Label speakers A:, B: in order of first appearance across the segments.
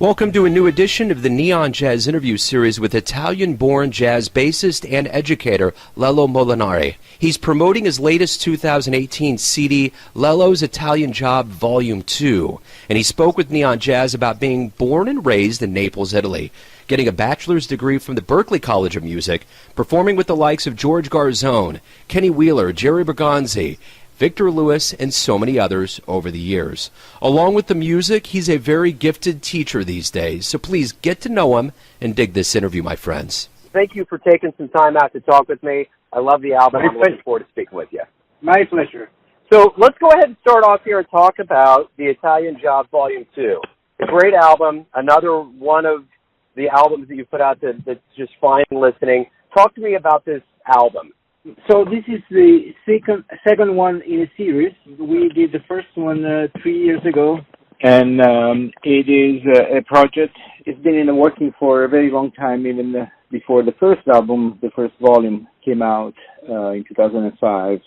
A: Welcome to a new edition of the Neon Jazz interview series with Italian-born jazz bassist and educator Lello Molinari. He's promoting his latest 2018 CD, Lello's Italian Job Volume 2. And he spoke with Neon Jazz about being born and raised in Naples, Italy, getting a Bachelor's Degree from the Berklee College of Music, performing with the likes of George Garzone, Kenny Wheeler, Jerry Bergonzi, Victor Lewis, and so many others over the years. Along with the music, he's a very gifted teacher these days, so please get to know him and dig this interview, my friends.
B: Thank you for taking some time out to talk with me. I love the album. I'm looking forward to speaking with you.
C: My pleasure.
B: So let's go ahead and start off here and talk about the Italian Job Volume 2. A great album, another one of the albums that you put out that's just fine listening. Talk to me about this album.
C: So this is the second one in a series. We did the first one 3 years ago, and it is a project. It's been in the working for a very long time, even before the first album, the first volume came out in 2005.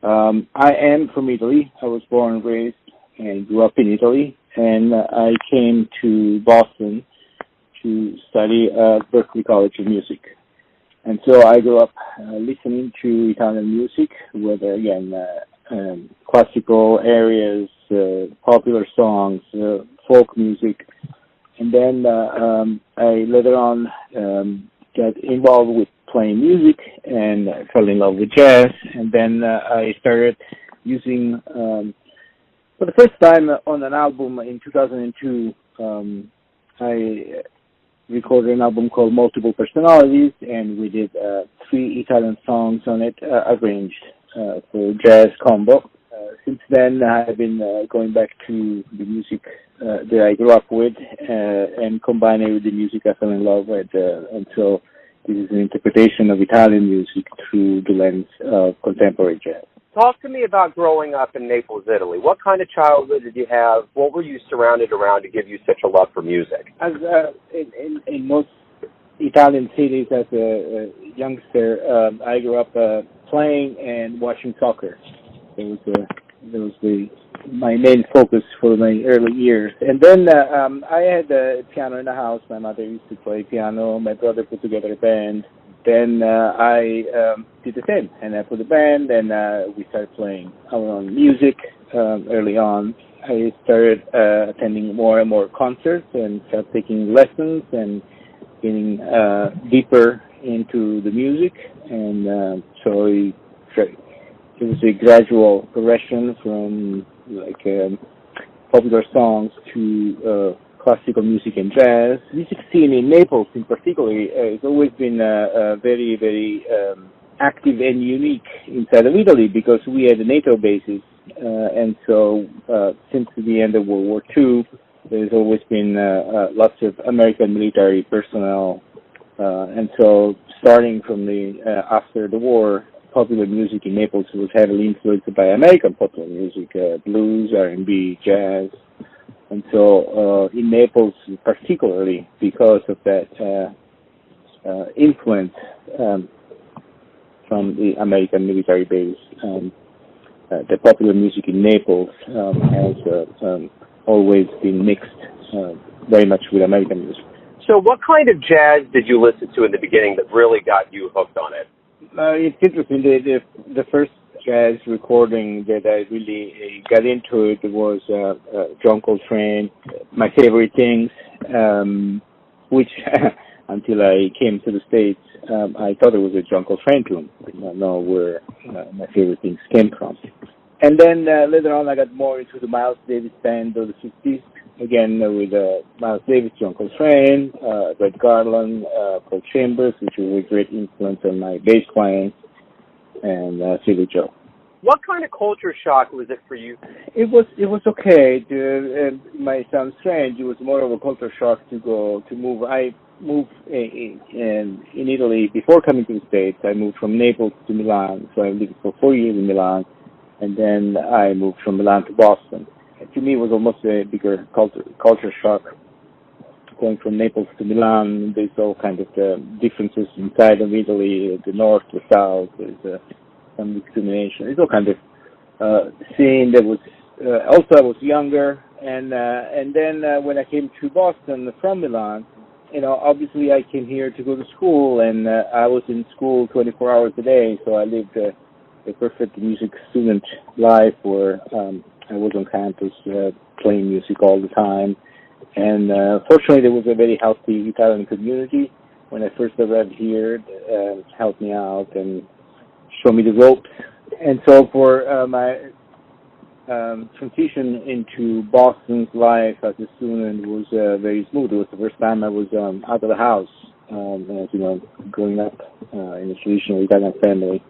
C: I am from Italy. I was born and raised and grew up in Italy, and I came to Boston to study at Berklee College of Music. And so I grew up listening to Italian music, whether, again, classical areas, popular songs, folk music. And then I later on got involved with playing music and fell in love with jazz. And then I started using, for the first time on an album in 2002, I recorded an album called Multiple Personalities, and we did 3 Italian songs on it, arranged for jazz combo. Since then, I've been going back to the music that I grew up with and combining it with the music I fell in love with. And so this is an interpretation of Italian music through the lens of contemporary jazz.
B: Talk to me about growing up in Naples, Italy. What kind of childhood did you have? What were you surrounded around to give you such a love for music?
C: As in most Italian cities, as a youngster, I grew up playing and watching soccer. It was my main focus for my early years. And then I had a piano in the house. My mother used to play piano. My brother put together a band. Then I did the same, and I put a band, and we started playing our own music early on. I started attending more and more concerts and started taking lessons and getting deeper into the music. And so it was a gradual progression from popular songs to classical music and jazz. Music scene in Naples, in particular, has always been very, very active and unique inside of Italy because we had a NATO basis, and so since the end of World War II, there's always been lots of American military personnel, and so starting from after the war, popular music in Naples was heavily influenced by American popular music, blues, R&B, jazz. And so in Naples, particularly because of that influence from the American military base, the popular music in Naples has always been mixed very much with American music.
B: So what kind of jazz did you listen to in the beginning that really got you hooked on it?
C: It's interesting. The first jazz recording that I really got into it was John Coltrane, My Favorite Things, which until I came to the States, I thought it was a John Coltrane tune. I did not know where My Favorite Things came from. And then later on I got more into the Miles Davis band of the 50s, again with Miles Davis, John Coltrane, Red Garland, Paul Chambers, which was a great influence on my bass playing, and Philly Joe.
B: What kind of culture shock was it for you?
C: It was okay. It might sound strange. It was more of a culture shock to move. I moved in Italy before coming to the States. I moved from Naples to Milan, so I lived for 4 years in Milan, and then I moved from Milan to Boston. And to me, it was almost a bigger culture shock going from Naples to Milan. There's all kind of differences inside of Italy, the north, the south. There's some discrimination. It's all kind of scene that was. Also, I was younger. And then when I came to Boston from Milan, obviously I came here to go to school, and I was in school 24 hours a day, so I lived a perfect music student life where I was on campus playing music all the time. And fortunately, there was a very healthy Italian community when I first arrived here, helped me out and showed me the ropes. And so for my transition into Boston's life as a student was very smooth. It was the first time I was out of the house. As you know, growing up in a traditional Italian family,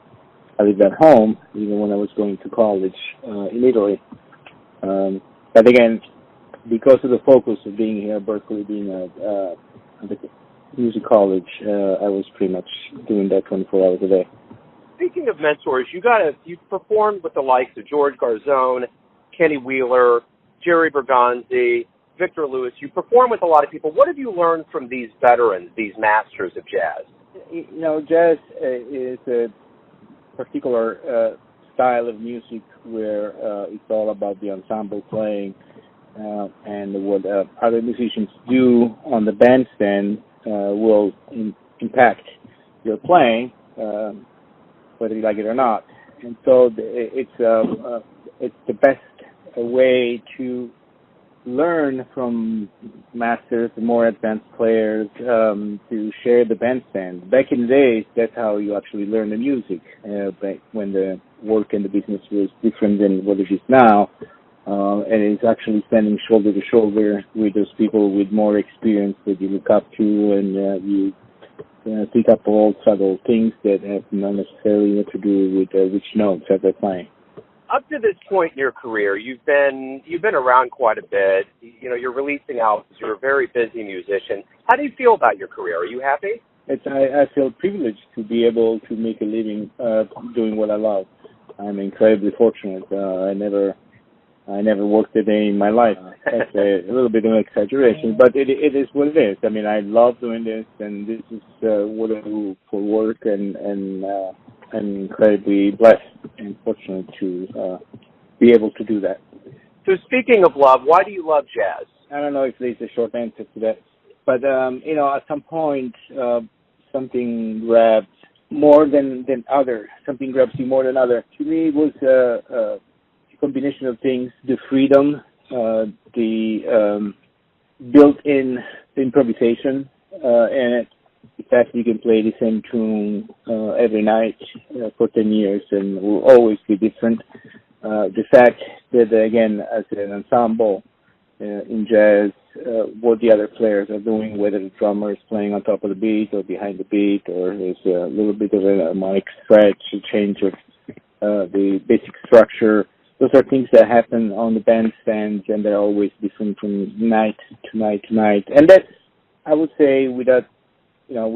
C: I lived at home even when I was going to college in Italy. But again, because of the focus of being here at Berklee, being at the music college, I was pretty much doing that 24 hours a day.
B: Speaking of mentors, you performed with the likes of George Garzone, Kenny Wheeler, Jerry Bergonzi, Victor Lewis. You perform with a lot of people. What have you learned from these veterans, these masters of jazz?
C: Jazz is a particular style of music where it's all about the ensemble playing, and what other musicians do on the bandstand will impact your playing, whether you like it or not. And so it's the best way to learn from masters, more advanced players, to share the bandstand. Back in the days, that's how you actually learn the music, back when the work and the business was different than what it is now. And it's actually standing shoulder to shoulder with those people with more experience that you look up to, and you pick up all subtle things that have not necessarily to do with which notes that they're playing.
B: Up to this point in your career, you've been around quite a bit. You're releasing albums. You're a very busy musician. How do you feel about your career? Are you happy?
C: I feel privileged to be able to make a living doing what I love. I'm incredibly fortunate. I never worked a day in my life. That's a little bit of an exaggeration, but it is what it is. I mean, I love doing this, and this is what I do for work, and I'm incredibly blessed and fortunate to be able to do that.
B: So speaking of love, why do you love jazz?
C: I don't know if there's a short answer to that, but at some point, something grabs more than other. Something grabs you more than other. To me, it was a combination of things: the freedom, the built-in improvisation, and the fact you can play the same tune every night for 10 years and will always be different. The fact that, again, as an ensemble in jazz, what the other players are doing, whether the drummer is playing on top of the beat or behind the beat, or there's a little bit of a harmonic stretch, a change of the basic structure. Those are things that happen on the bandstands, and they're always different from night to night to night. And that's, I would say, with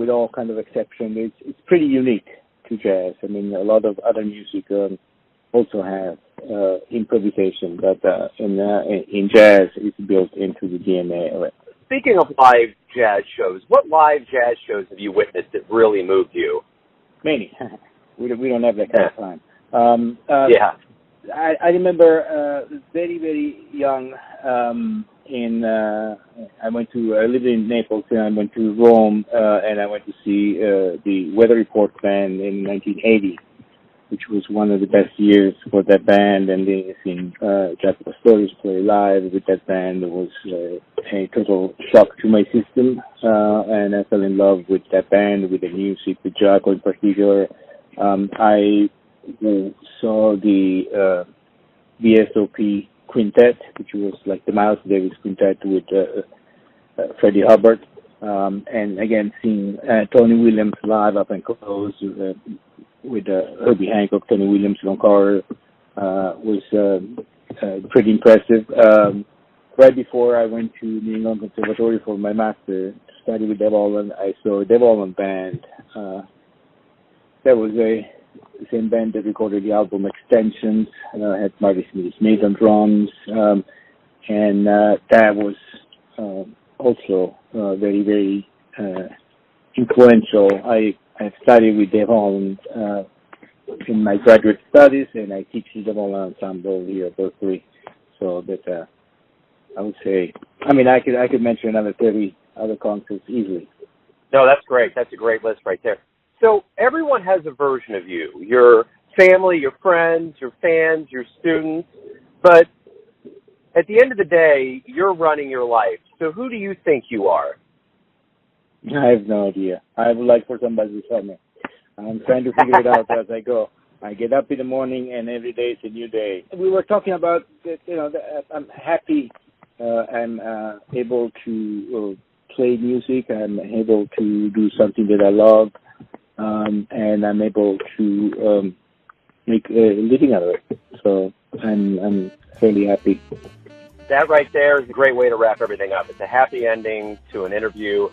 C: all kind of exception, it's pretty unique to jazz. I mean, a lot of other music also have improvisation, but in jazz, it's built into the DNA of it.
B: Speaking of live jazz shows, what live jazz shows have you witnessed that really moved you?
C: Many. We don't have that kind of time.
B: Yeah.
C: I remember very, very young. I lived in Naples, and I went to Rome, and I went to see the Weather Report band in 1980, which was one of the best years for that band. And they seen Jack Pastorius play live with that band. It was a total shock to my system, and I fell in love with that band, with the music, with Jaco in particular. I saw the VSOP quintet, which was like the Miles Davis quintet with Freddie Hubbard, and again seeing Tony Williams live up and close with Herbie Hancock, Tony Williams, encore was pretty impressive. Right before I went to the England Conservatory for my master to study with Dave Allen, I saw a Dave Allen band. That was the same band that recorded the album Extensions, had Marty Smith on drums, and that was also very, very influential. I studied with Dave Holland in my graduate studies, and I teach the Dave Holland ensemble here at Berklee, so that I would say. I mean, I could mention another 30 other concerts easily.
B: No, that's great. That's a great list right there. So everyone has a version of you. Your family, your friends, your fans, your students. But at the end of the day, you're running your life. So who do you think you are?
C: I have no idea. I would like for somebody to tell me. I'm trying to figure it out as I go. I get up in the morning, and every day is a new day. We were talking about, I'm happy. I'm able to play music. I'm able to do something that I love, and I'm able to make a living out of it. So I'm fairly happy.
B: That right there is a great way to wrap everything up. It's a happy ending to an interview.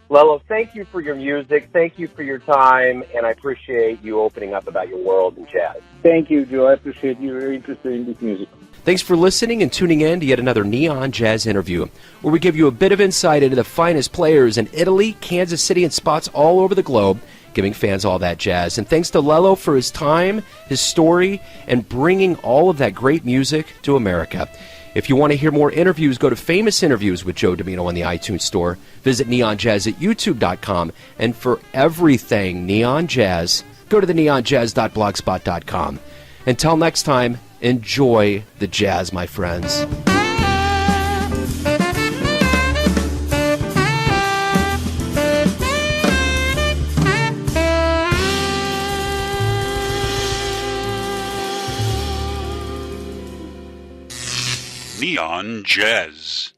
B: Lello, thank you for your music. Thank you for your time, and I appreciate you opening up about your world in jazz.
C: Thank you, Joe. I appreciate you. Very interested in this music.
A: Thanks for listening and tuning in to yet another Neon Jazz interview, where we give you a bit of insight into the finest players in Italy, Kansas City, and spots all over the globe, giving fans all that jazz. And thanks to Lello for his time, his story, and bringing all of that great music to America. If you want to hear more interviews, go to Famous Interviews with Joe Domino on the iTunes Store. Visit neonjazz at youtube.com. And for everything Neon Jazz, go to the neonjazz.blogspot.com. Until next time, enjoy the jazz, my friends.
D: Neon Jazz.